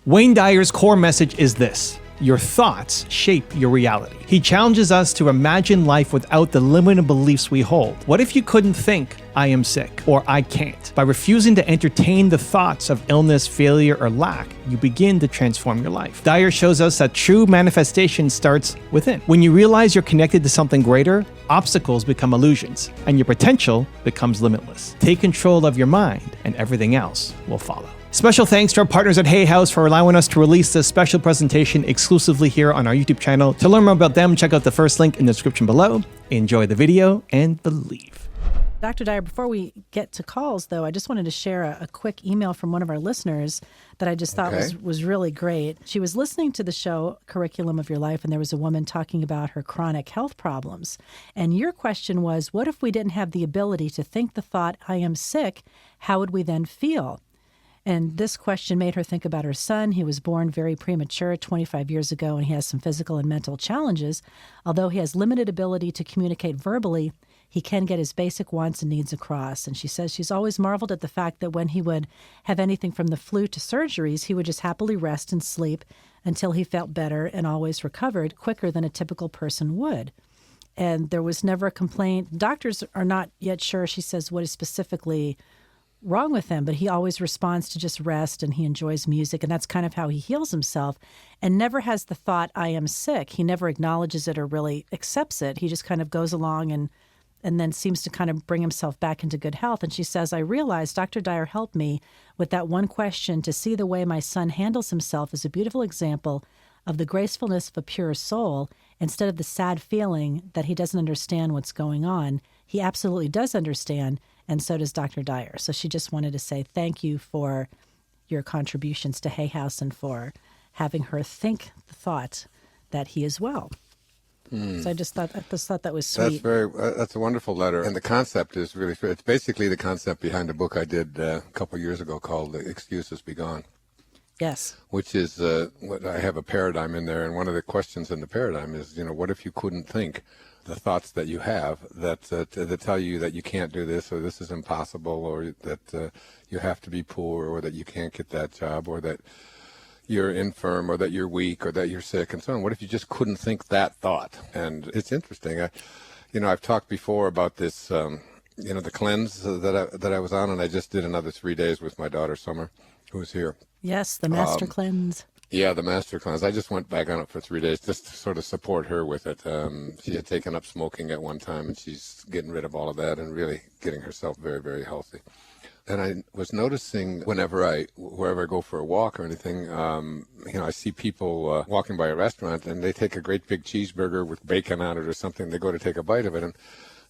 Wayne Dyer's core message is this: your thoughts shape your reality. He challenges us to imagine life without the limiting beliefs we hold. What if you couldn't think, I am sick, or I can't? By refusing to entertain the thoughts of illness, failure, or lack, you begin to transform your life. Dyer shows us that true manifestation starts within. When you realize you're connected to something greater, obstacles become illusions, and your potential becomes limitless. Take control of your mind, and everything else will follow. Special thanks to our partners at Hay House for allowing us to release this special presentation exclusively here on our YouTube channel. To learn more about them, check out the first link in the description below. Enjoy the video and believe. Dr. Dyer, before we get to calls, though, I just wanted to share a quick email from one of our listeners that I just thought was really great. She was listening to the show Curriculum of Your Life, and there was a woman talking about her chronic health problems. And your question was, what if we didn't have the ability to think the thought, I am sick, how would we then feel? And this question made her think about her son. He was born very premature 25 years ago, and he has some physical and mental challenges. Although he has limited ability to communicate verbally, he can get his basic wants and needs across. And she says she's always marveled at the fact that when he would have anything from the flu to surgeries, he would just happily rest and sleep until he felt better and always recovered quicker than a typical person would. And there was never a complaint. Doctors are not yet sure, she says, what is specifically wrong with him, but he always responds to just rest, and he enjoys music, and that's kind of how he heals himself, and never has the thought, I am sick. He never acknowledges it or really accepts it. He just kind of goes along and then seems to kind of bring himself back into good health. And she says, I realized Dr. Dyer helped me with that one question. To see the way my son handles himself is a beautiful example of the gracefulness of a pure soul. Instead of the sad feeling that he doesn't understand what's going on, he absolutely does understand, and so does Dr. Dyer. So she just wanted to say thank you for your contributions to Hay House and for having her think the thought that he is well. So I just thought that was sweet. That's a wonderful letter, and the concept is really. It's basically the concept behind a book I did a couple years ago called "Excuses Be Gone." Yes. Which is what I have a paradigm in there, and one of the questions in the paradigm is, what if you couldn't think the thoughts that you have that tell you that you can't do this, or this is impossible, or that you have to be poor, or that you can't get that job, or that you're infirm, or that you're weak, or that you're sick, and so on. What if you just couldn't think that thought? And it's interesting. I've talked before about this, the cleanse that I was on, and I just did another 3 days with my daughter Summer, who's here. Yes, the master cleanse. Yeah, the master cleanse. I just went back on it for 3 days just to sort of support her with it. She had taken up smoking at one time, and she's getting rid of all of that and really getting herself very, very healthy. And I was noticing wherever I go for a walk or anything, I see people walking by a restaurant, and they take a great big cheeseburger with bacon on it or something. They go to take a bite of it, and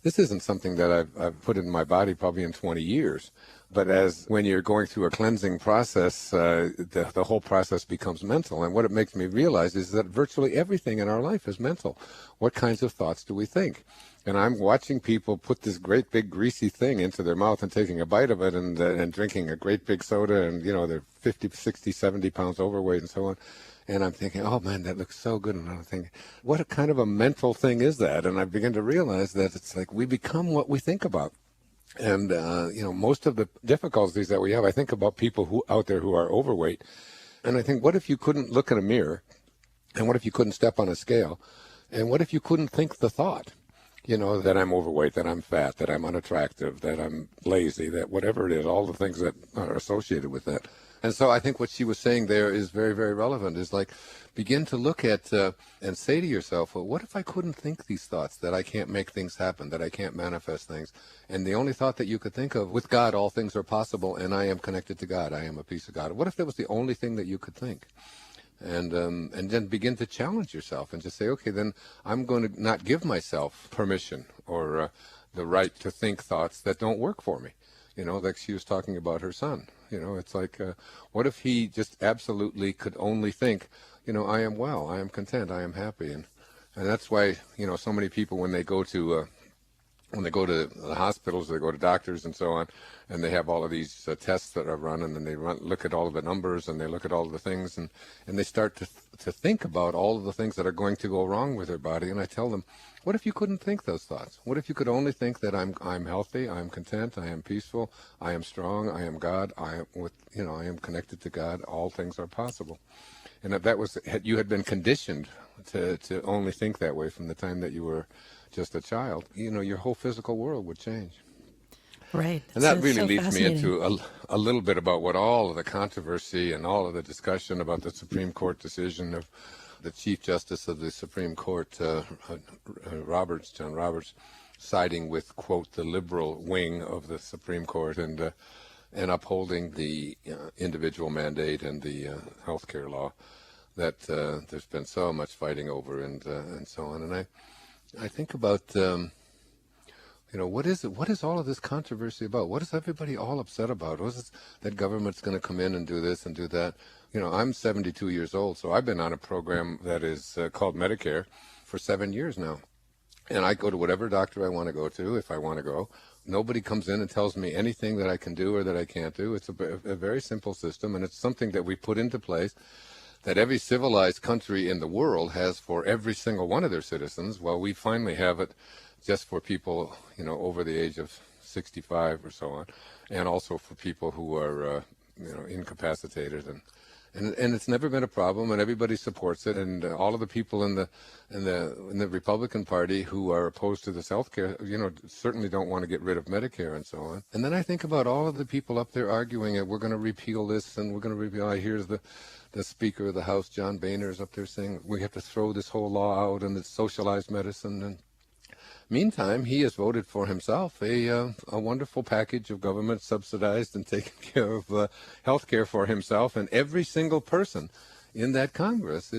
this isn't something that I've put in my body probably in 20 years. But when you're going through a cleansing process, the whole process becomes mental. And what it makes me realize is that virtually everything in our life is mental. What kinds of thoughts do we think? And I'm watching people put this great big greasy thing into their mouth and taking a bite of it and drinking a great big soda, and they're 50, 60, 70 pounds overweight and so on. And I'm thinking, oh man, that looks so good. And I'm thinking, what kind of a mental thing is that? And I begin to realize that it's like we become what we think about. And, most of the difficulties that we have, I think about people out there who are overweight. And I think, what if you couldn't look in a mirror? And what if you couldn't step on a scale? And what if you couldn't think the thought, that I'm overweight, that I'm fat, that I'm unattractive, that I'm lazy, that whatever it is, all the things that are associated with that. And so I think what she was saying there is very, very relevant, is like, begin to look at and say to yourself, well, what if I couldn't think these thoughts, that I can't make things happen, that I can't manifest things? And the only thought that you could think of, with God, all things are possible, and I am connected to God. I am a piece of God. What if that was the only thing that you could think? And then begin to challenge yourself and just say, okay, then I'm going to not give myself permission or the right to think thoughts that don't work for me. Like she was talking about her son. It's like, what if he just absolutely could only think, I am well, I am content, I am happy. And that's why, so many people, when they go to the hospital, hospitals, they go to doctors and so on, and they have all of these tests that are run, and then they look at all of the numbers, and they look at all of the things, and they start to think about all of the things that are going to go wrong with their body. And I tell them, what if you couldn't think those thoughts? What if you could only think that I'm healthy, I'm content, I am peaceful, I am strong, I am God, I am connected to God, all things are possible. And if that was, you had been conditioned to only think that way from the time that you were just a child, your whole physical world would change. Right. And that really leads me into a little bit about what all of the controversy and all of the discussion about the Supreme Court decision of the Chief Justice of the Supreme Court, John Roberts, siding with, quote, the liberal wing of the Supreme Court and upholding the individual mandate and the health care law that there's been so much fighting over and so on. And I think about, what is all of this controversy about? What is everybody all upset about? What is it that government's going to come in and do this and do that? I'm 72 years old, so I've been on a program that is called Medicare for 7 years now. And I go to whatever doctor I want to go to, if I want to go. Nobody comes in and tells me anything that I can do or that I can't do. It's a very simple system, and it's something that we put into place that every civilized country in the world has for every single one of their citizens. Well, we finally have it just for people, over the age of 65 or so on, and also for people who are, incapacitated and it's never been a problem, and everybody supports it, and all of the people in the Republican Party who are opposed to this health care, certainly don't want to get rid of Medicare and so on. And then I think about all of the people up there arguing that we're going to repeal this and we're going to repeal. Here's the Speaker of the House, John Boehner, is up there saying we have to throw this whole law out and it's socialized medicine. And meantime, he has voted for himself a wonderful package of government subsidized and taken care of health care for himself, and every single person in that Congress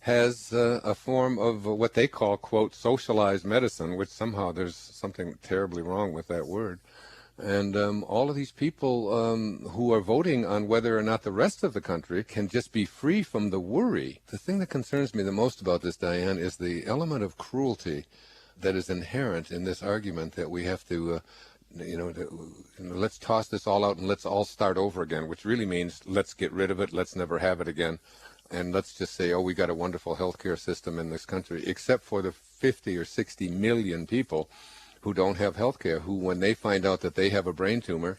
has a form of what they call, quote, socialized medicine, which somehow there's something terribly wrong with that word. And all of these people who are voting on whether or not the rest of the country can just be free from the worry. The thing that concerns me the most about this, Diane, is the element of cruelty that is inherent in this argument that we have to, let's toss this all out and let's all start over again, which really means let's get rid of it, let's never have it again, and let's just say, we got a wonderful healthcare system in this country, except for the 50 or 60 million people who don't have healthcare, who when they find out that they have a brain tumor,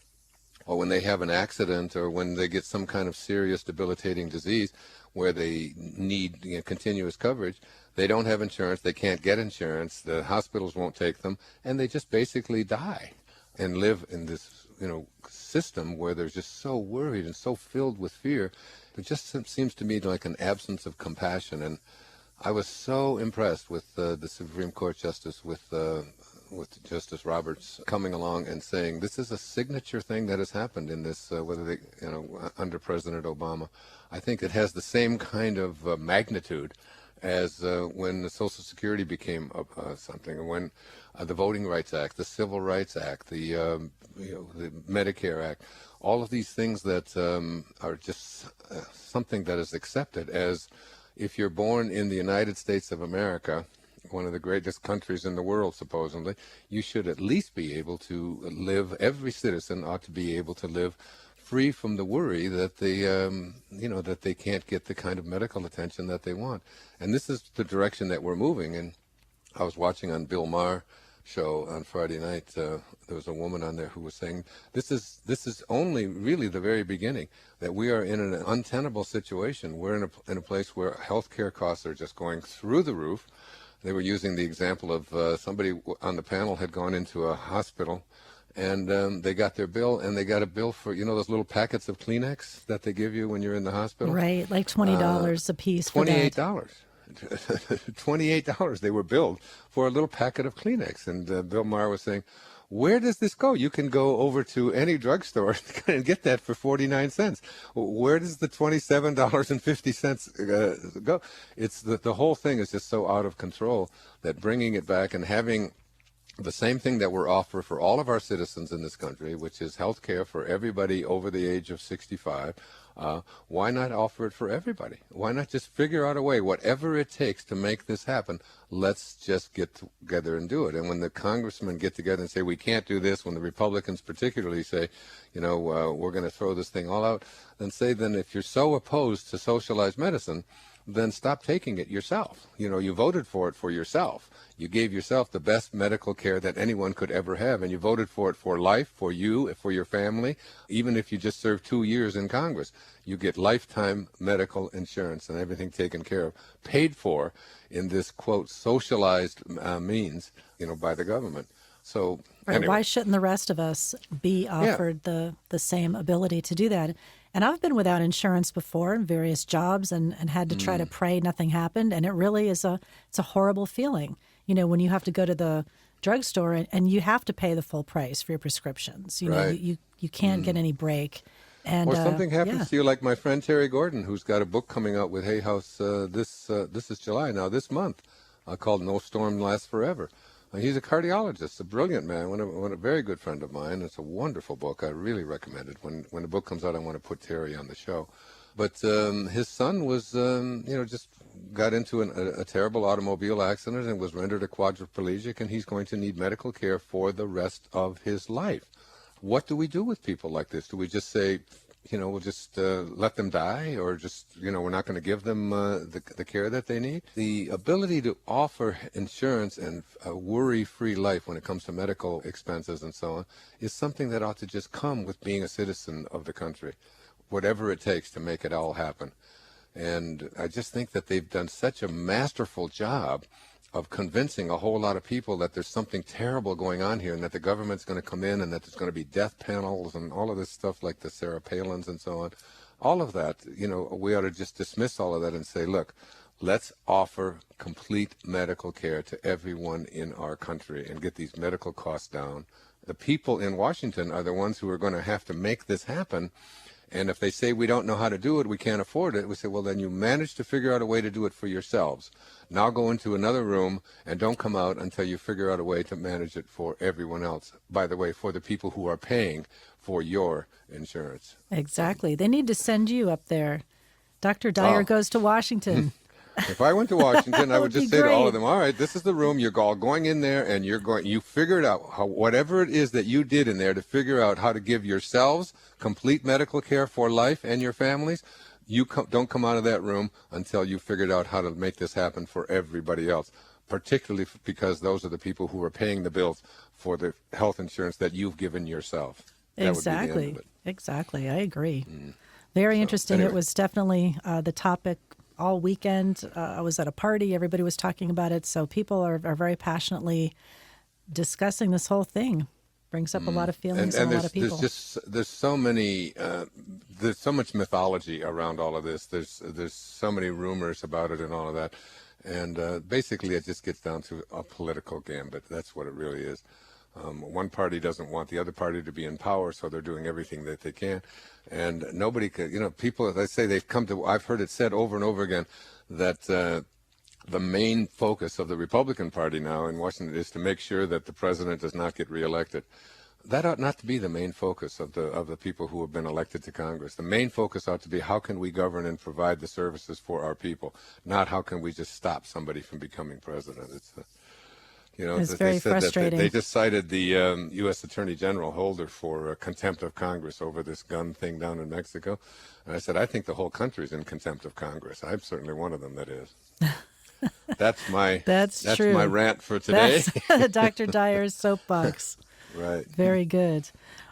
or when they have an accident, or when they get some kind of serious debilitating disease where they need continuous coverage, they don't have insurance, they can't get insurance, the hospitals won't take them, and they just basically die and live in this, system where they're just so worried and so filled with fear. It just seems to me like an absence of compassion. And I was so impressed with the Supreme Court Justice, with Justice Roberts coming along and saying this is a signature thing that has happened in this, under President Obama. I think it has the same kind of magnitude as when the Social Security became something, and when the Voting Rights Act, the Civil Rights Act, the Medicare Act, all of these things that are just something that is accepted as, if you're born in the United States of America, one of the greatest countries in the world, supposedly, you should at least be able to live, every citizen ought to be able to live free from the worry that they, that they can't get the kind of medical attention that they want. And this is the direction that we're moving. And I was watching on Bill Maher show on Friday night. There was a woman on there who was saying, this is only really the very beginning, that we are in an untenable situation. We're in a place where healthcare costs are just going through the roof. They were using the example of somebody on the panel had gone into a hospital, and they got their bill, and they got a bill for, those little packets of Kleenex that they give you when you're in the hospital? Right, like $20 a piece for $28. that. $28 they were billed for a little packet of Kleenex. And Bill Maher was saying, where does this go? You can go over to any drugstore and get that for 49 cents. Where does the $27.50 go? It's the whole thing is just so out of control that bringing it back and having the same thing that we're offering for all of our citizens in this country, which is health care for everybody over the age of 65, Why not offer it for everybody? Why not just figure out a way, whatever it takes to make this happen, let's just get together and do it. And when the congressmen get together and say, we can't do this, when the Republicans particularly say, we're going to throw this thing all out, then if you're so opposed to socialized medicine, then stop taking it yourself. You voted for it for yourself. You gave yourself the best medical care that anyone could ever have, and you voted for it for life, for you, for your family. Even if you just serve 2 years in Congress, you get lifetime medical insurance and everything taken care of, paid for in this, quote, socialized means, by the government. So right, anyway. Why shouldn't the rest of us be offered the same ability to do that? And I've been without insurance before in various jobs and had to try to pray nothing happened. And it really is it's a horrible feeling, when you have to go to the drugstore and you have to pay the full price for your prescriptions. You can't get any break. And, or something happens to you, like my friend Terry Gordon, who's got a book coming out with Hay House this is July now, this month, called No Storm Lasts Forever. He's a cardiologist, a brilliant man, a very good friend of mine. It's a wonderful book. I really recommend it. When the book comes out, I want to put Terry on the show. But his son was, just got into a terrible automobile accident and was rendered a quadriplegic, and he's going to need medical care for the rest of his life. What do we do with people like this? Do we just say, we'll just let them die, or just, we're not going to give them the care that they need? The ability to offer insurance and a worry-free life when it comes to medical expenses and so on is something that ought to just come with being a citizen of the country, whatever it takes to make it all happen. And I just think that they've done such a masterful job of convincing a whole lot of people that there's something terrible going on here, and that the government's going to come in, and that there's going to be death panels and all of this stuff like the Sarah Palins and so on. All of that, we ought to just dismiss all of that and say, look, let's offer complete medical care to everyone in our country and get these medical costs down. The people in Washington are the ones who are going to have to make this happen. And if they say we don't know how to do it, we can't afford it, we say, well, then you managed to figure out a way to do it for yourselves. Now go into another room and don't come out until you figure out a way to manage it for everyone else. By the way, for the people who are paying for your insurance. Exactly. They need to send you up there. Dr. Dyer goes to Washington. If I went to Washington, I would just say to all of them, all right, this is the room. You're all going in there, and you figured out whatever it is that you did in there to figure out how to give yourselves complete medical care for life and your families. You don't come out of that room until you figured out how to make this happen for everybody else, particularly because those are the people who are paying the bills for the health insurance that you've given yourself. Exactly. Exactly. I agree. Very interesting. Anyway. It was definitely the topic all weekend. I was at a party. Everybody was talking about it. So people are very passionately discussing this whole thing. Brings up a lot of feelings in a lot of people. There's so much mythology around all of this. There's so many rumors about it and all of that. And basically it just gets down to a political gambit. That's what it really is. One party doesn't want the other party to be in power, so they're doing everything that they can. And nobody could, people, as I say, I've heard it said over and over again that the main focus of the Republican Party now in Washington is to make sure that the president does not get reelected. That ought not to be the main focus of the people who have been elected to Congress. The main focus ought to be how can we govern and provide the services for our people, not how can we just stop somebody from becoming president. It's very frustrating. They just cited the U.S. Attorney General Holder for contempt of Congress over this gun thing down in Mexico. And I said, I think the whole country's in contempt of Congress. I'm certainly one of them that is. That's my rant for today. That's Dr. Dyer's soapbox. Right. Very good.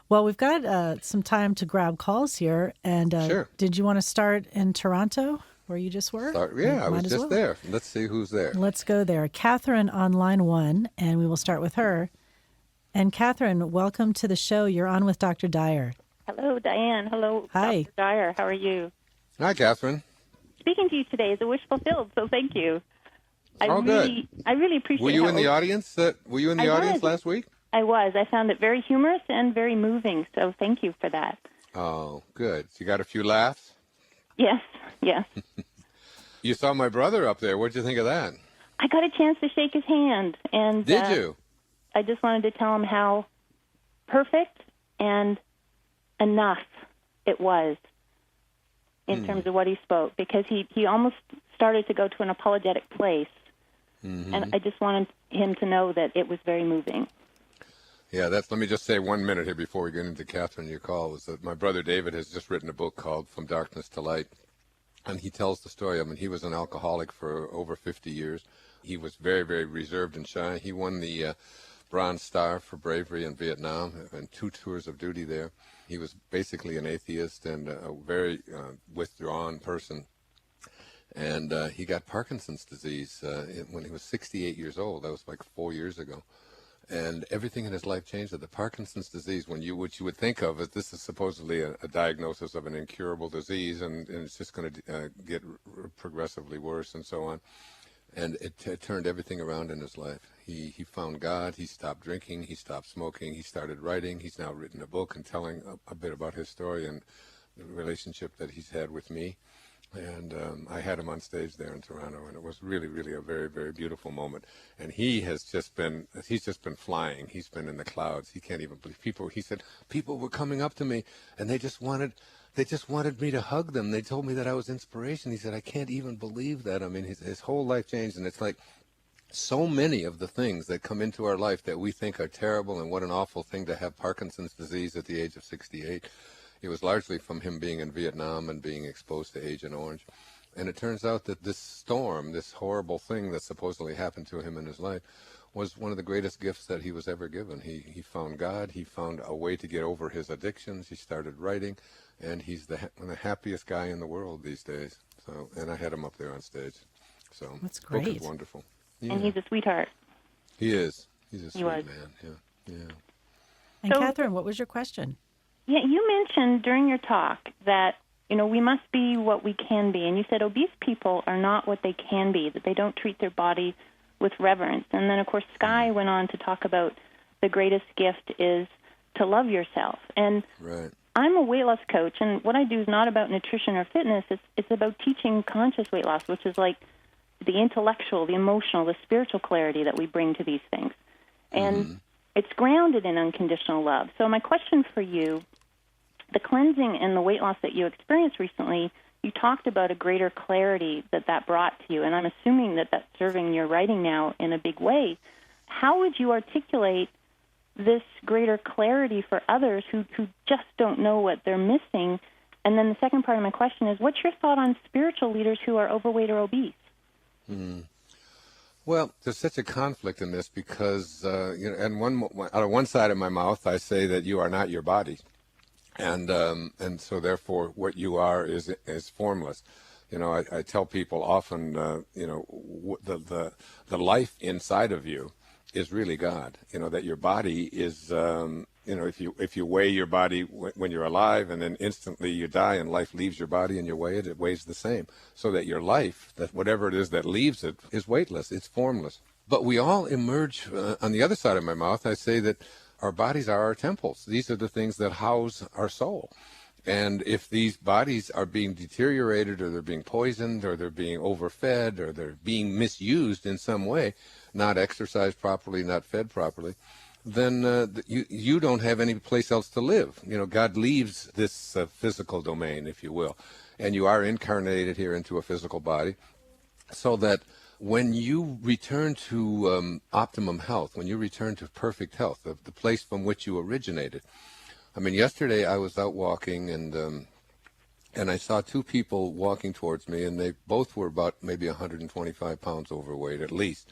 Well, we've got some time to grab calls here. And sure. Did you want to start in Toronto, where you just were? I was just there. Let's see who's there. Let's go there. Catherine on line 1, and we will start with her. And Catherine, welcome to the show. You're on with Dr. Dyer. Hello, Diane. Hello, Hi. Dr. Dyer. How are you? Hi, Catherine. Speaking to you today is a wish fulfilled, so thank you. Good. I really appreciate it. Were you in the audience? Were you in the audience last week? I was. I found it very humorous and very moving, so thank you for that. Oh, good. You got a few laughs? Yes. You saw my brother up there. What'd you think of that? I got a chance to shake his hand. And did you? I just wanted to tell him how perfect and enough it was in terms of what he spoke, because he almost started to go to an apologetic place. And I just wanted him to know that it was very moving. Yeah, let me just say 1 minute here before we get into Catherine, your call, is that my brother David has just written a book called From Darkness to Light. And he tells the story. I mean, he was an alcoholic for over 50 years. He was very, very reserved and shy. He won the Bronze Star for bravery in Vietnam and 2 tours of duty there. He was basically an atheist and a very withdrawn person. And he got Parkinson's disease when he was 68 years old. That was like 4 years ago. And everything in his life changed. The Parkinson's disease, what you would think of as this is supposedly a diagnosis of an incurable disease, and it's just going to get progressively worse and so on. And it turned everything around in his life. He found God. He stopped drinking. He stopped smoking. He started writing. He's now written a book and telling a bit about his story and the relationship that he's had with me. And I had him on stage there in Toronto, and it was really, really a very, very beautiful moment. And he's just been flying. He's been in the clouds. He can't even believe people. He said people were coming up to me, and they just wanted me to hug them. They told me that I was inspiration. He said, I can't even believe that. I mean, his whole life changed, and it's like so many of the things that come into our life that we think are terrible, and what an awful thing to have Parkinson's disease at the age of 68. It was largely from him being in Vietnam and being exposed to Agent Orange. And it turns out that this storm, this horrible thing that supposedly happened to him in his life, was one of the greatest gifts that he was ever given. He found God. He found a way to get over his addictions. He started writing, and he's the happiest guy in the world these days. So, and I had him up there on stage. So that's great. Book is wonderful. Yeah. And he's a sweetheart. He is. He's a sweet man. Yeah. And So, Catherine, what was your question? Yeah, you mentioned during your talk that, we must be what we can be. And you said obese people are not what they can be, that they don't treat their body with reverence. And then, of course, Sky went on to talk about the greatest gift is to love yourself. And right. I'm a weight loss coach, and what I do is not about nutrition or fitness. It's about teaching conscious weight loss, which is like the intellectual, the emotional, the spiritual clarity that we bring to these things. And it's grounded in unconditional love. So my question for you, the cleansing and the weight loss that you experienced recently, you talked about a greater clarity that brought to you, and I'm assuming that that's serving your writing now in a big way. How would you articulate this greater clarity for others who just don't know what they're missing? And then the second part of my question is, what's your thought on spiritual leaders who are overweight or obese? Well, there's such a conflict in this because, and out of one side of my mouth, I say that you are not your body. And so therefore what you are is formless. I tell people often, the life inside of you is really God. That your body is, if you weigh your body when you're alive and then instantly you die and life leaves your body and you weigh it, it weighs the same. So that your life, that whatever it is that leaves it, is weightless. It's formless. But we all emerge, on the other side of my mouth, I say that our bodies are our temples. These are the things that house our soul. And if these bodies are being deteriorated or they're being poisoned or they're being overfed or they're being misused in some way, not exercised properly, not fed properly, then you don't have any place else to live. God leaves this physical domain, if you will, and you are incarnated here into a physical body so that when you return to optimum health, when you return to perfect health, the place from which you originated. I mean, yesterday I was out walking and I saw 2 people walking towards me, and they both were about maybe 125 pounds overweight at least.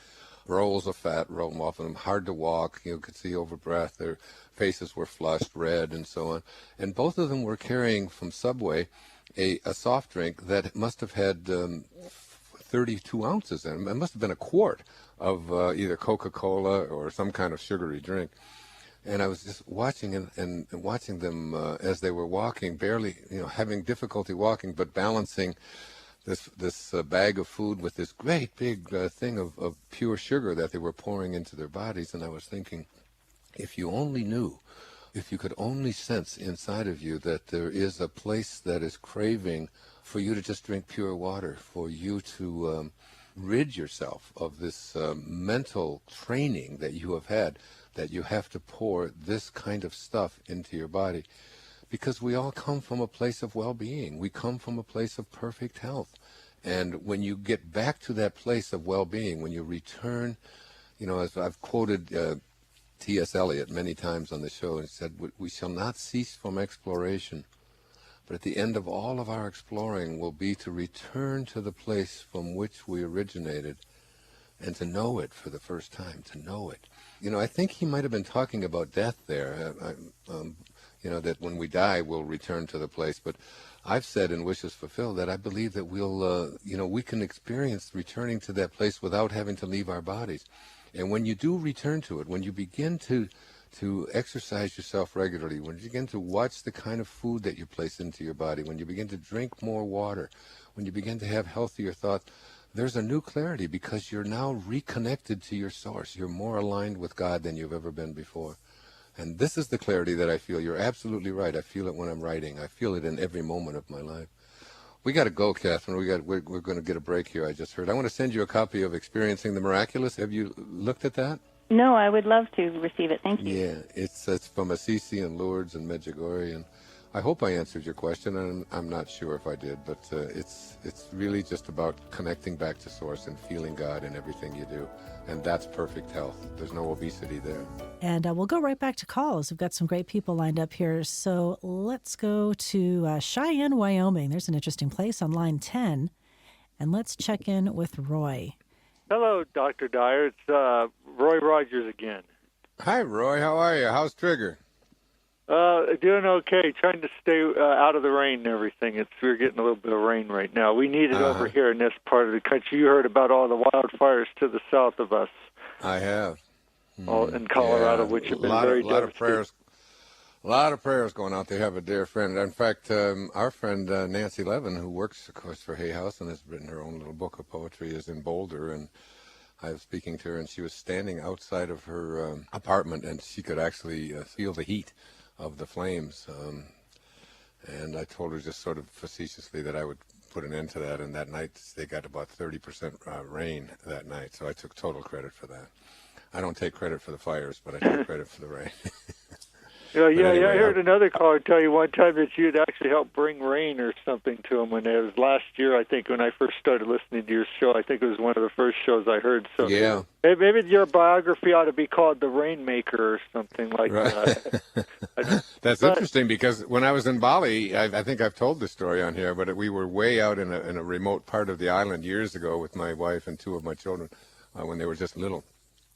Rolls of fat rolling off of them, hard to walk, could see over breath. Their faces were flushed, red, and so on. And both of them were carrying from Subway a soft drink that must have had 32 ounces in it. It must have been a quart of either Coca-Cola or some kind of sugary drink. And I was just watching and watching them as they were walking, barely, having difficulty walking, but balancing this bag of food with this great big thing of pure sugar that they were pouring into their bodies. And I was thinking, if you only knew, if you could only sense inside of you that there is a place that is craving for you to just drink pure water, for you to rid yourself of this mental training that you have had, that you have to pour this kind of stuff into your body because we all come from a place of well-being. We come from a place of perfect health. And when you get back to that place of well-being, when you return, as I've quoted T.S. Eliot many times on the show, and said, we shall not cease from exploration, but at the end of all of our exploring will be to return to the place from which we originated and to know it for the first time, to know it. I think he might have been talking about death there, that when we die, we'll return to the place. But I've said in Wishes Fulfilled that I believe that we can experience returning to that place without having to leave our bodies. And when you do return to it, when you begin to exercise yourself regularly, when you begin to watch the kind of food that you place into your body, when you begin to drink more water, when you begin to have healthier thoughts, there's a new clarity because you're now reconnected to your source. You're more aligned with God than you've ever been before. And this is the clarity that I feel. You're absolutely right. I feel it when I'm writing. I feel it in every moment of my life. We got to go, Catherine. We're going to get a break here, I just heard. I want to send you a copy of Experiencing the Miraculous. Have you looked at that? No, I would love to receive it. Thank you. Yeah, it's from Assisi and Lourdes and Medjugorje, and I hope I answered your question, and I'm not sure if I did, but it's really just about connecting back to Source and feeling God in everything you do, and that's perfect health. There's no obesity there. And we'll go right back to calls. We've got some great people lined up here, so let's go to Cheyenne, Wyoming. There's an interesting place on line 10, and let's check in with Roy. Hello, Dr. Dyer. It's Roy Rogers again. Hi, Roy. How are you? How's Trigger? Doing okay. Trying to stay out of the rain and everything. We're getting a little bit of rain right now. We need it over here in this part of the country. You heard about all the wildfires to the south of us. I have. All in Colorado, which have been very devastating. A lot of prayers going out. They have a dear friend. In fact, our friend Nancy Levin, who works, of course, for Hay House and has written her own little book of poetry, is in Boulder, and I was speaking to her, and she was standing outside of her apartment, and she could actually feel the heat of the flames. And I told her just sort of facetiously that I would put an end to that, and that night they got about 30% rain that night, so I took total credit for that. I don't take credit for the fires, but I take credit for the rain. Anyway, I heard another caller tell you one time that you'd actually helped bring rain or something to them when it was last year, I think, when I first started listening to your show. I think it was one of the first shows I heard. So yeah. Maybe your biography ought to be called The Rainmaker or something like that. That's interesting because when I was in Bali, I think I've told this story on here, but we were way out in a remote part of the island years ago with my wife and two of my children when they were just little.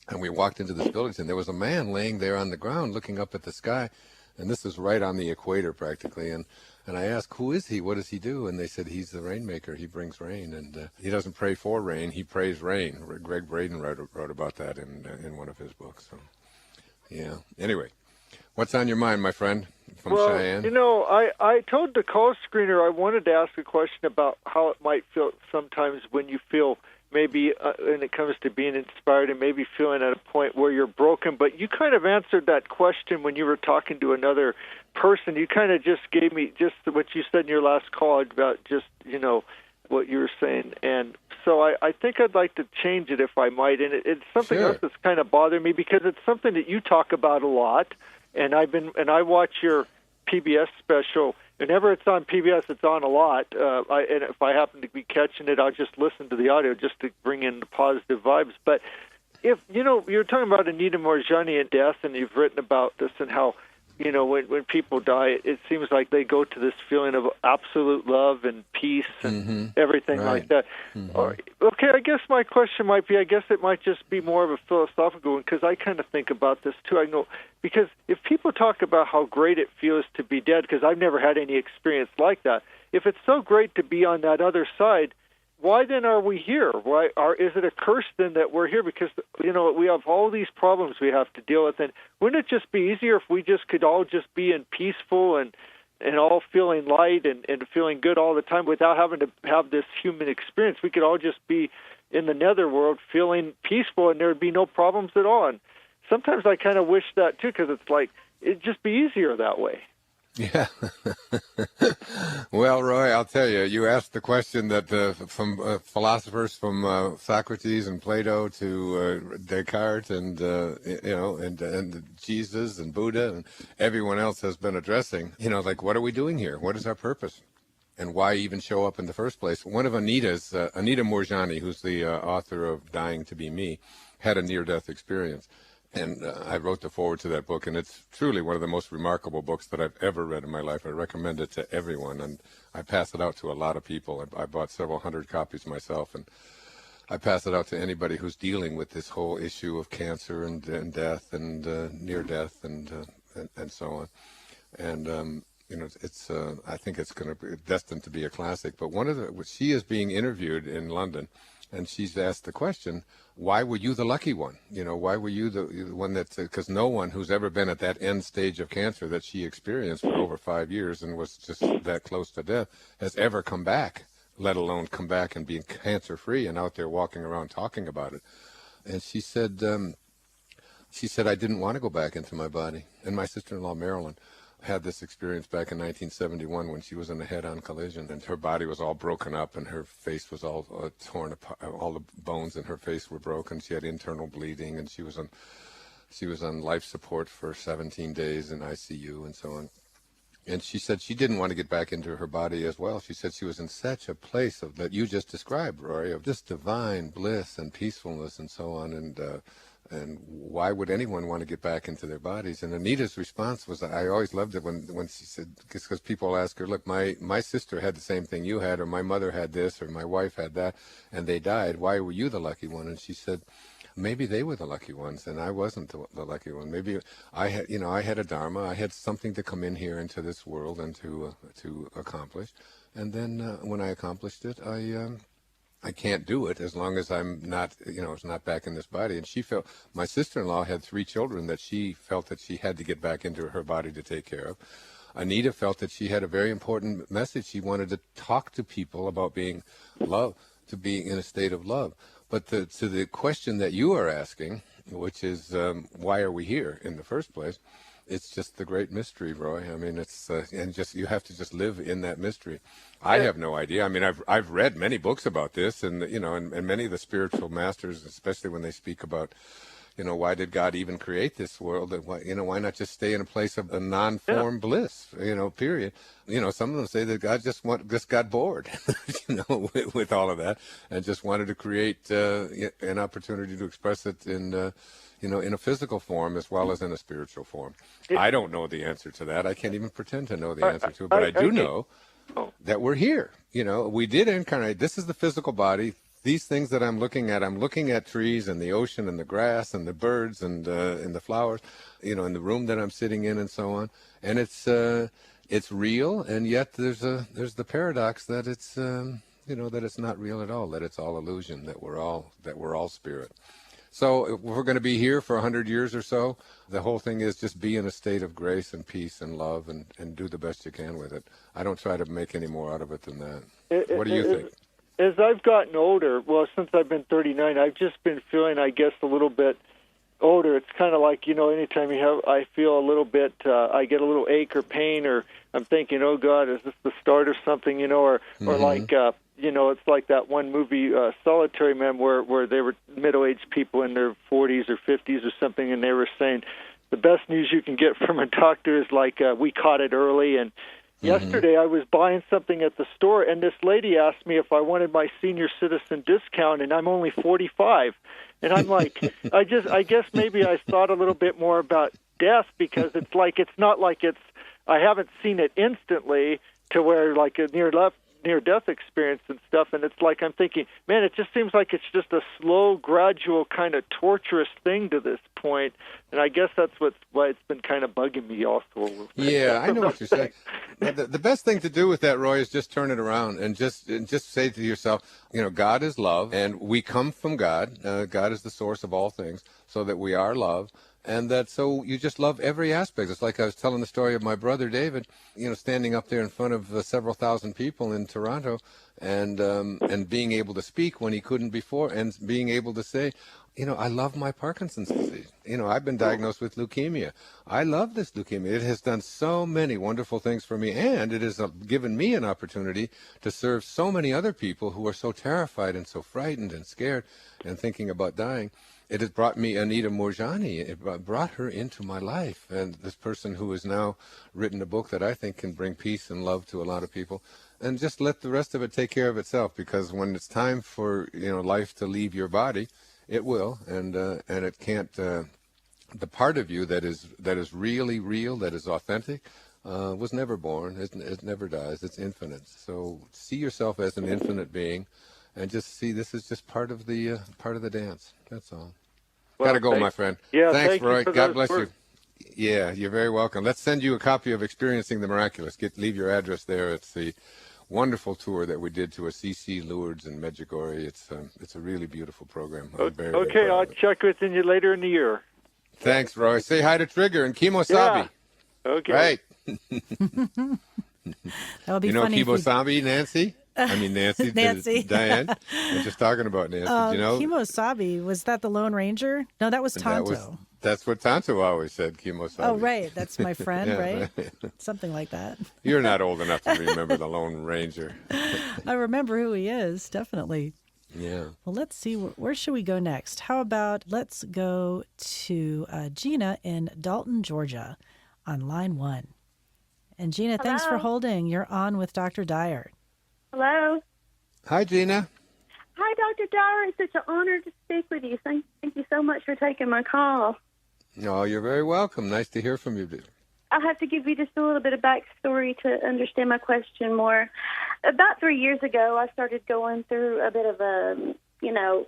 And we walked into this village, and there was a man laying there on the ground looking up at the sky, and this is right on the equator practically. And I asked, who is he? What does he do? And they said, he's the rainmaker. He brings rain, and he doesn't pray for rain. He prays rain. Greg Braden wrote about that in one of his books. So, yeah. Anyway, what's on your mind, my friend from Cheyenne? I told the call screener I wanted to ask a question about how it might feel sometimes when you feel maybe when it comes to being inspired and maybe feeling at a point where you're broken. But you kind of answered that question when you were talking to another person. You kind of just gave me just what you said in your last call about just, what you were saying. And so I think I'd like to change it if I might. And it's something else that's kind of bothering me because it's something that you talk about a lot. And I watch your PBS special. Whenever it's on PBS, it's on a lot. And if I happen to be catching it, I'll just listen to the audio just to bring in the positive vibes. But if, you're talking about Anita Moorjani and death, and you've written about this and how, when people die, it seems like they go to this feeling of absolute love and peace and everything like that. Okay, I guess my question might be, it might just be more of a philosophical one, because I kind of think about this too. I know, because if people talk about how great it feels to be dead, because I've never had any experience like that, if it's so great to be on that other side, why then are we here? Is it a curse then that we're here? Because, we have all these problems we have to deal with. And wouldn't it just be easier if we just could all just be in peaceful and all feeling light and feeling good all the time without having to have this human experience? We could all just be in the netherworld feeling peaceful and there would be no problems at all. And sometimes I kind of wish that too, because it's like, it'd just be easier that way. Yeah. Well, Roy, I'll tell you, you asked the question that from philosophers from Socrates and Plato to Descartes and, and Jesus and Buddha and everyone else has been addressing, like, what are we doing here? What is our purpose? And why even show up in the first place? One of Anita's, Anita Moorjani, who's the author of Dying to Be Me, had a near-death experience. And I wrote the foreword to that book, and it's truly one of the most remarkable books that I've ever read in my life. I recommend it to everyone, and I pass it out to a lot of people. I bought several hundred copies myself, and I pass it out to anybody who's dealing with this whole issue of cancer and death and near death and so on. And it's I think it's going to be destined to be a classic. But she is being interviewed in London, and she's asked the question, why were you the lucky one? Why were you the one because no one who's ever been at that end stage of cancer that she experienced for over 5 years and was just that close to death has ever come back, let alone come back and be cancer-free and out there walking around talking about it. And she said, I didn't want to go back into my body. And my sister-in-law, Marilyn, had this experience back in 1971 when she was in a head-on collision, and her body was all broken up and her face was all torn apart. All the bones in her face were broken. She had internal bleeding, and she was on life support for 17 days in ICU and so on. And she said she didn't want to get back into her body as well. She said she was in such a place that you just described, Rory, of just divine bliss and peacefulness and so on. And why would anyone want to get back into their bodies? And Anita's response was, I always loved it when she said, because people ask her, look, my sister had the same thing you had, or my mother had this, or my wife had that, and they died. Why were you the lucky one? And she said, maybe they were the lucky ones, and I wasn't the lucky one. Maybe I had a dharma. I had something to come in here into this world and to accomplish. And then when I accomplished it, I can't do it as long as I'm not, it's not back in this body. And my sister-in-law had 3 children that she felt that she had to get back into her body to take care of. Anita felt that she had a very important message. She wanted to talk to people about being love, to being in a state of love. But to the question that you are asking, which is why are we here in the first place? It's just the great mystery, Roy. I mean, it's you have to just live in that mystery. I have no idea. I mean, I've read many books about this, and and many of the spiritual masters, especially when they speak about, why did God even create this world? And why not just stay in a place of a non-form bliss? Period. Some of them say that God just got bored, with all of that, and just wanted to create an opportunity to express it in a physical form as well as in a spiritual form. I don't know the answer to that. I can't even pretend to know the answer to it, but I do know that we're here. We did incarnate. This is the physical body. These things that I'm looking at trees and the ocean and the grass and the birds and the flowers, in the room that I'm sitting in and so on. And it's real, and yet there's the paradox that it's that it's not real at all, that it's all illusion, that we're all spirit. So if we're going to be here for 100 years or so, the whole thing is just be in a state of grace and peace and love and do the best you can with it. I don't try to make any more out of it than that. What do you think? As I've gotten older, well, since I've been 39, I've just been feeling, I guess, a little bit older. It's kind of like, anytime I feel a little bit, I get a little ache or pain, or I'm thinking, oh, God, is this the start of something, or like, it's like that one movie, Solitary Man, where they were middle-aged people in their 40s or 50s or something, and they were saying the best news you can get from a doctor is like, we caught it early. And yesterday I was buying something at the store, and this lady asked me if I wanted my senior citizen discount, and I'm only 45. And I'm like, I guess maybe I thought a little bit more about death, because it's not like I haven't seen it instantly to where like a near-death experience and stuff, and it's like I'm thinking, man, it just seems like it's just a slow, gradual, kind of torturous thing to this point, and I guess that's why it's been kind of bugging me also. Yeah, I know what you're saying. The best thing to do with that, Roy, is just turn it around and just say to yourself, God is love, and we come from God. God is the source of all things, so that we are love. And so you just love every aspect. It's like I was telling the story of my brother David, standing up there in front of several thousand people in Toronto, and being able to speak when he couldn't before, and being able to say, I love my Parkinson's disease. I've been diagnosed with leukemia. I love this leukemia. It has done so many wonderful things for me, and it has given me an opportunity to serve so many other people who are so terrified and so frightened and scared and thinking about dying. It has brought me Anita Moorjani. It brought her into my life, and this person who has now written a book that I think can bring peace and love to a lot of people. And just let the rest of it take care of itself, because when it's time for life to leave your body, it will, and it can't. The part of you that is really real, that is authentic, was never born. It never dies. It's infinite. So see yourself as an infinite being, and just see this is just part of the dance. That's all. Well, Gotta go, my friend. Yeah, thanks, Roy. for God bless words. you. Yeah, you're very welcome. Let's send you a copy of Experiencing the Miraculous. Leave your address there. It's the wonderful tour that we did to Assisi, Lourdes, and Medjugorje. It's a really beautiful program. I'm very, Okay, very proud I'll of it. check with you later in the year. Thanks, Roy. Say hi to Trigger and Kimosabi. Yeah. Okay. Right. That would be funny. Kimosabi, Nancy? I mean, Nancy. Nancy. Diane. I'm just talking about Nancy. Kimosabi, was that the Lone Ranger? No, that was Tonto. That's what Tonto always said, Kimosabi. Oh, right. That's my friend, Yeah, right? Something like that. You're not old enough to remember the Lone Ranger. I remember who he is, definitely. Yeah. Well, let's see. Where should we go next? How about let's go to Gina in Dalton, Georgia on line 1. And Gina, thanks for holding. You're on with Dr. Dyer. Hello. Hi, Gina. Hi, Dr. Dyer. It's such an honor to speak with you. Thank you so much for taking my call. Oh, you're very welcome. Nice to hear from you. I have to give you just a little bit of backstory to understand my question more. About 3 years ago, I started going through a bit of a,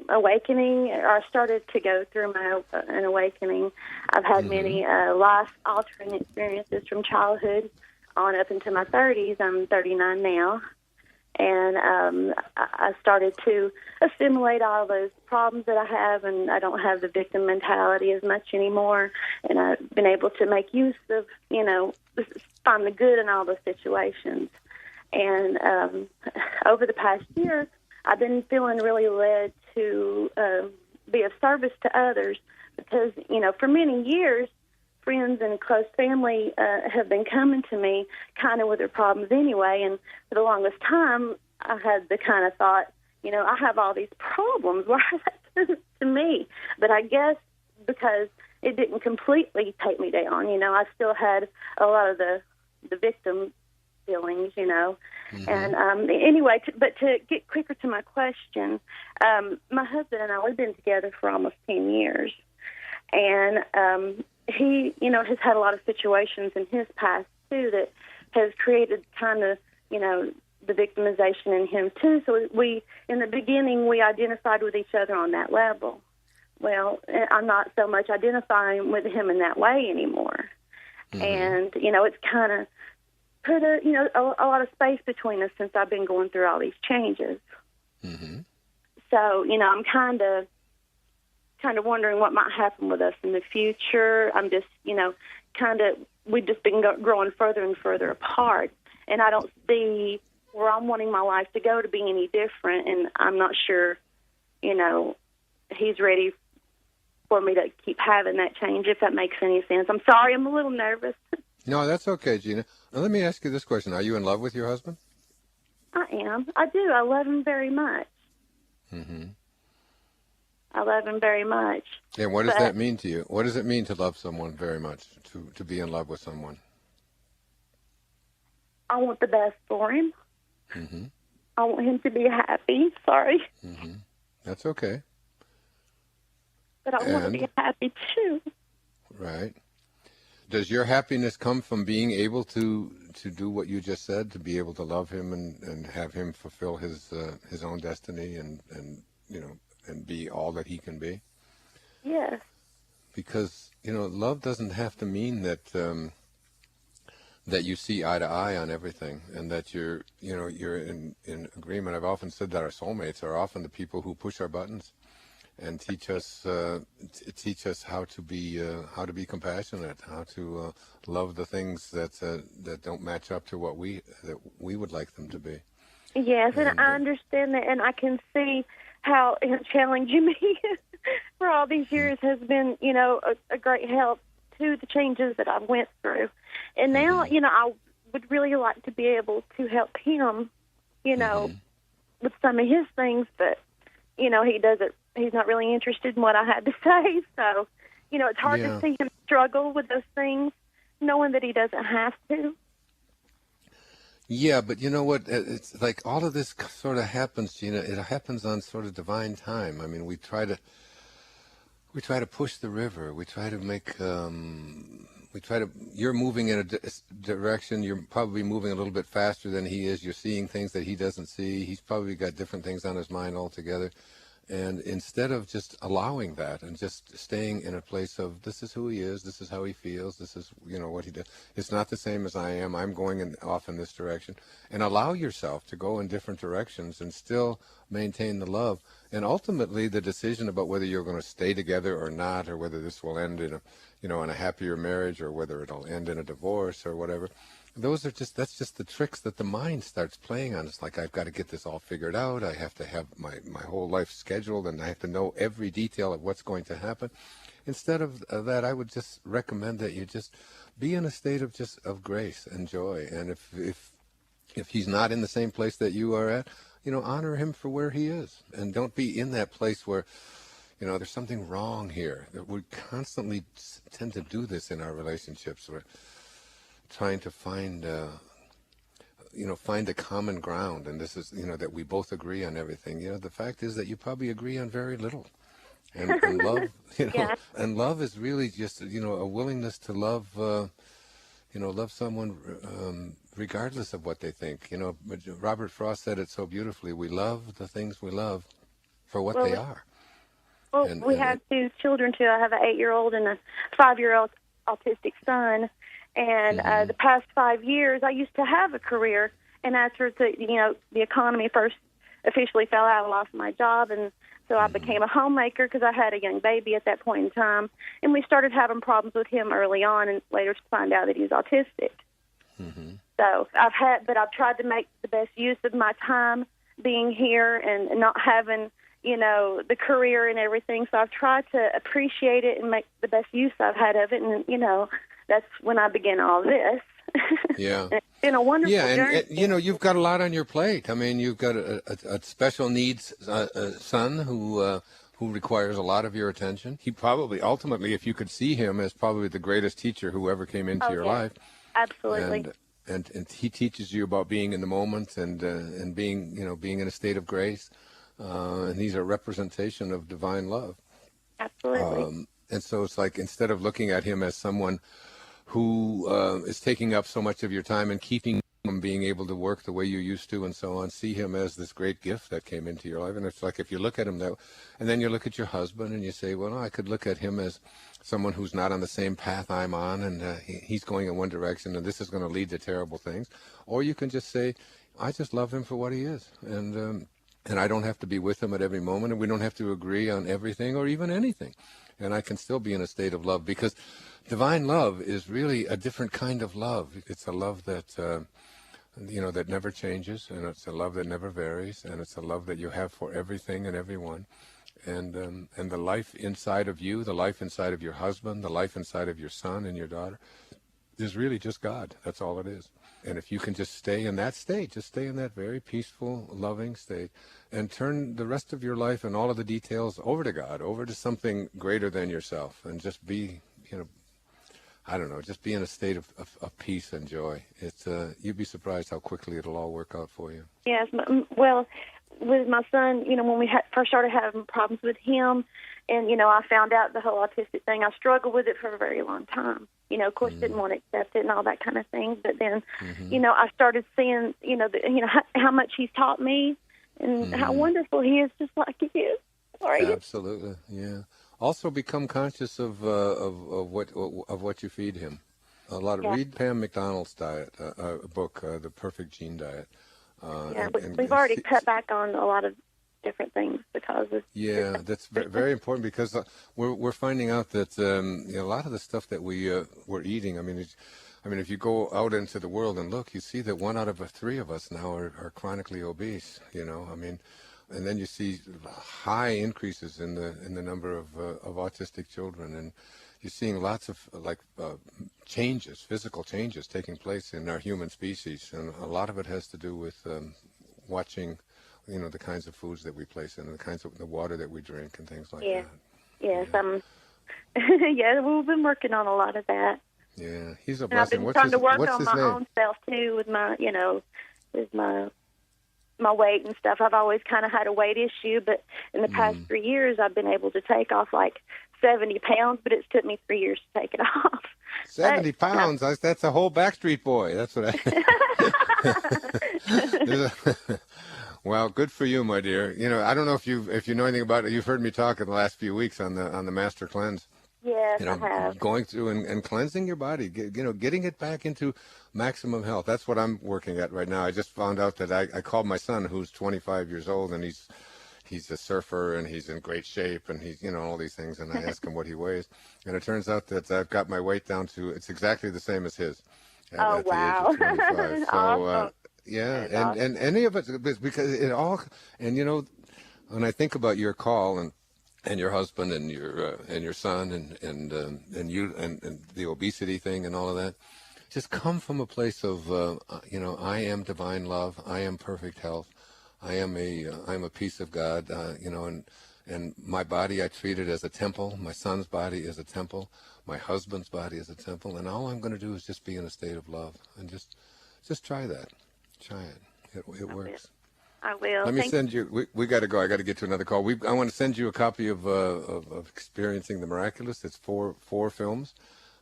awakening, or I started to go through an awakening. I've had many life-altering experiences from childhood on up into my 30s. I'm 39 now. And I started to assimilate all those problems that I have, and I don't have the victim mentality as much anymore. And I've been able to make use of, find the good in all those situations. And over the past year, I've been feeling really led to be of service to others because, for many years, friends and close family have been coming to me kind of with their problems anyway. And for the longest time, I had the kind of thought, I have all these problems. Why is that to me? But I guess because it didn't completely take me down, I still had a lot of the victim feelings, And anyway, but to get quicker to my question, my husband and I, we've been together for almost 10 years. And he, has had a lot of situations in his past, too, that has created kind of, the victimization in him, too. So in the beginning, we identified with each other on that level. Well, I'm not so much identifying with him in that way anymore. Mm-hmm. And, it's kind of put a lot of space between us since I've been going through all these changes. Mm-hmm. So, I'm kind of wondering what might happen with us in the future. I'm just, we've just been growing further and further apart. And I don't see where I'm wanting my life to go to be any different. And I'm not sure, he's ready for me to keep having that change, if that makes any sense. I'm sorry, I'm a little nervous. No, that's okay, Gina. Now, let me ask you this question. Are you in love with your husband? I am. I do. I love him very much. Mm-hmm. I love him very much. And what does that mean to you? What does it mean to love someone very much, to be in love with someone? I want the best for him. Mm-hmm. I want him to be happy. Sorry. Mm-hmm. That's okay. But I want to be happy, too. Right. Does your happiness come from being able to do what you just said, to be able to love him and have him fulfill his own destiny and be all that he can be? Yes. Because, love doesn't have to mean that that you see eye to eye on everything and that you're in agreement. I've often said that our soulmates are often the people who push our buttons and teach us how to be compassionate, how to love the things that don't match up to what we would like them to be. Yes, and I understand that, and I can see how challenging me for all these years has been, a great help to the changes that I've went through. And now, I would really like to be able to help him, with some of his things, but, he's not really interested in what I had to say. So, it's hard to see him struggle with those things, knowing that he doesn't have to. Yeah, but you know what? It's like all of this sort of happens, Gina. It happens on sort of divine time. I mean, we try to push the river. We try to make. You're moving in a direction. You're probably moving a little bit faster than he is. You're seeing things that he doesn't see. He's probably got different things on his mind altogether. And instead of just allowing that and just staying in a place of this is who he is, this is how he feels, this is what he does. It's not the same as I am. I'm going off in this direction. And allow yourself to go in different directions and still maintain the love. And ultimately, the decision about whether you're going to stay together or not, or whether this will end in a happier marriage, or whether it'll end in a divorce or whatever. That's just the tricks that the mind starts playing on. It's like, I've got to get this all figured out. I have to have my whole life scheduled, and I have to know every detail of what's going to happen. Instead of that, I would just recommend that you just be in a state of grace and joy. And if he's not in the same place that you are at, honor him for where he is. And don't be in that place where, there's something wrong here. We constantly tend to do this in our relationships. We're trying to find a common ground, and this is, that we both agree on everything. The fact is that you probably agree on very little. And love, and love is really just, a willingness to love, love someone regardless of what they think. Robert Frost said it so beautifully. We love the things we love for what they are. Well, we have two children, too. I have an 8-year-old and a 5-year-old autistic son. And the past 5 years, I used to have a career. And after the economy first officially fell out, I lost my job. And so I became a homemaker because I had a young baby at that point in time. And we started having problems with him early on, and later to find out that he's autistic. So I've tried to make the best use of my time being here and not having, the career and everything. So I've tried to appreciate it and make the best use I've had of it. And, that's when I began all this. Yeah. It's been a wonderful journey. And you've got a lot on your plate. I mean, you've got a special needs son who requires a lot of your attention. He probably, ultimately, if you could see him, as probably the greatest teacher who ever came into your life. Absolutely. And he teaches you about being in the moment and being, being in a state of grace. And he's a representation of divine love. Absolutely. And so it's like, instead of looking at him as someone who is taking up so much of your time and keeping from being able to work the way you used to and so on, see him as this great gift that came into your life. And it's like, if you look at him and then you look at your husband and you say, well, no, I could look at him as someone who's not on the same path I'm on, and he's going in one direction, and this is going to lead to terrible things. Or you can just say, I just love him for what he is. And I don't have to be with him at every moment, and we don't have to agree on everything or even anything. And I can still be in a state of love, because divine love is really a different kind of love. It's a love that, that never changes, and it's a love that never varies, and it's a love that you have for everything and everyone. And the life inside of you, the life inside of your husband, the life inside of your son and your daughter is really just God. That's all it is. And if you can just stay in that state, just stay in that very peaceful, loving state, and turn the rest of your life and all of the details over to God, over to something greater than yourself, and just be, just be in a state of peace and joy. It's you'd be surprised how quickly it'll all work out for you. Yes, well, with my son, when we first started having problems with him, and, I found out the whole autistic thing, I struggled with it for a very long time. Of course, didn't want to accept it and all that kind of thing. But then, I started seeing, how much he's taught me and how wonderful he is, just like you. Absolutely, yeah. Also, become conscious of what you feed him. Read Pam McDonald's diet, book, The Perfect Gene Diet. We've already cut back on a lot of different things because of that's very important, because we're finding out that a lot of the stuff that we're eating, I mean, if you go out into the world and look, you see that 1 out of 3 of us now are chronically obese, you know. I mean, and then you see high increases in the number of autistic children, and you're seeing lots of changes, physical changes taking place in our human species, and a lot of it has to do with watching, you know, the kinds of foods that we place in, the water that we drink, and things like that. Yes, yeah, we've been working on a lot of that. Yeah, he's a And blessing. I've been trying to work on my name? own self too, with my, you know, with my weight and stuff. I've always kind of had a weight issue, but in the past 3 years, I've been able to take off like 70 pounds, but it's took me 3 years to take it off. 70 pounds? That's a whole Backstreet Boy. That's what I... Well, good for you, my dear. You know, I don't know if you know anything about it. You've heard me talk in the last few weeks on the Master Cleanse. Yes, You know, I have. going through and cleansing your body, getting it back into maximum health. That's what I'm working at right now. I just found out that I called my son, who's 25 years old, and he's a surfer, and he's in great shape, and he's, you know, all these things, and I asked him what he weighs, and it turns out that I've got my weight down to, it's exactly the same as his at the age of 25. So, Awesome. yeah, and any of it, because it all, and, you know, when I think about your call and your husband and your son and you and the obesity thing and all of that, just come from a place of you know, I am divine love, I am perfect health, I'm a piece of God, you know, and my body I treat it as a temple, my son's body is a temple, my husband's body is a temple, and all I'm going to do is just be in a state of love, and just try that, it works. I will. Let me send you. We got to go. I got to get to another call. I want to send you a copy of Experiencing the Miraculous. It's four films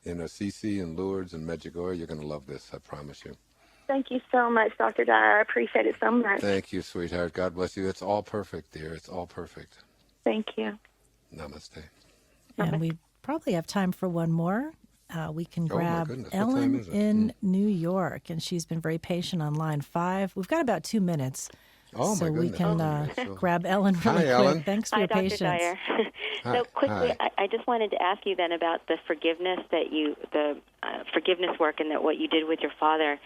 in Assisi and Lourdes and Medjugorje. You're going to love this. I promise you. Thank you so much, Dr. Dyer. I appreciate it so much. Thank you, sweetheart. God bless you. It's all perfect, dear. It's all perfect. Thank you. Namaste. And we probably have time for one more. We can grab goodness. Ellen in New York, and she's been very patient on line 5. We've got about 2 minutes. Oh, so my we goodness. can grab Ellen really Hi, quick. Ellen. Thanks for Hi, your Dr. patience. Dyer. So quickly, I just wanted to ask you then about the forgiveness the forgiveness work and what you did with your father.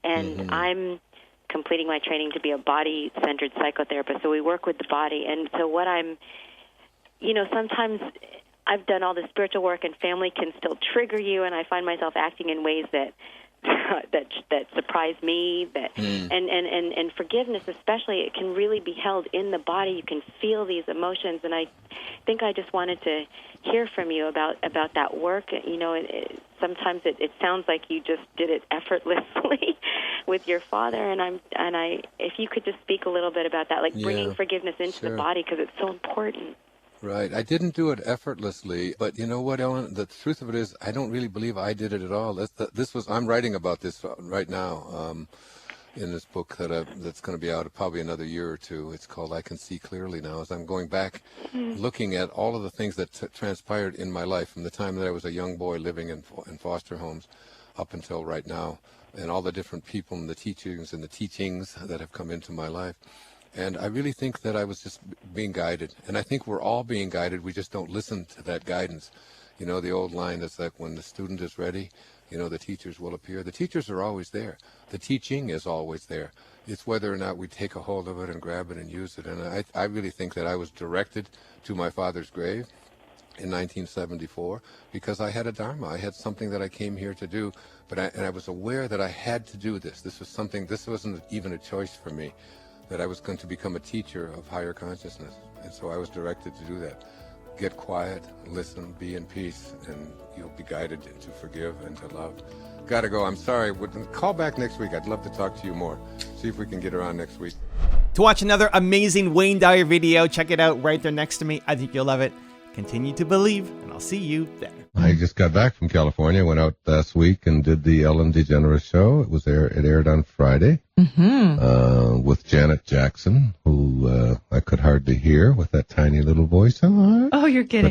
And I'm completing my training to be a body-centered psychotherapist, so we work with the body. And so sometimes I've done all the spiritual work, and family can still trigger you, and I find myself acting in ways that surprise me. And forgiveness, especially, it can really be held in the body. You can feel these emotions, and I think I just wanted to hear from you about that work. You know, sometimes it sounds like you just did it effortlessly with your father, and if you could just speak a little bit about that, like bringing forgiveness into the body, because it's so important. Right. I didn't do it effortlessly, but you know what, Ellen? The truth of it is, I don't really believe I did it at all. I'm writing about this right now in this book that's going to be out in probably another year or two. It's called I Can See Clearly Now, as I'm going back, looking at all of the things that transpired in my life from the time that I was a young boy living in foster homes up until right now, and all the different people and the teachings that have come into my life. And I really think that I was just being guided. And I think we're all being guided. We just don't listen to that guidance. You know, the old line that's like, when the student is ready, you know, the teachers will appear. The teachers are always there. The teaching is always there. It's whether or not we take a hold of it and grab it and use it. And I really think that I was directed to my father's grave in 1974 because I had a dharma. I had something that I came here to do. But I was aware that I had to do this. This wasn't even a choice for me, that I was going to become a teacher of higher consciousness. And so I was directed to do that. Get quiet, listen, be in peace, and you'll be guided to forgive and to love. Gotta go. I'm sorry. Call back next week. I'd love to talk to you more. See if we can get her on next week. To watch another amazing Wayne Dyer video, check it out right there next to me. I think you'll love it. Continue to believe, and I'll see you there. I just got back from California. Went out last week and did the Ellen DeGeneres show. It aired on Friday with Janet Jackson, who I could hardly hear with that tiny little voice. Oh, you're kidding.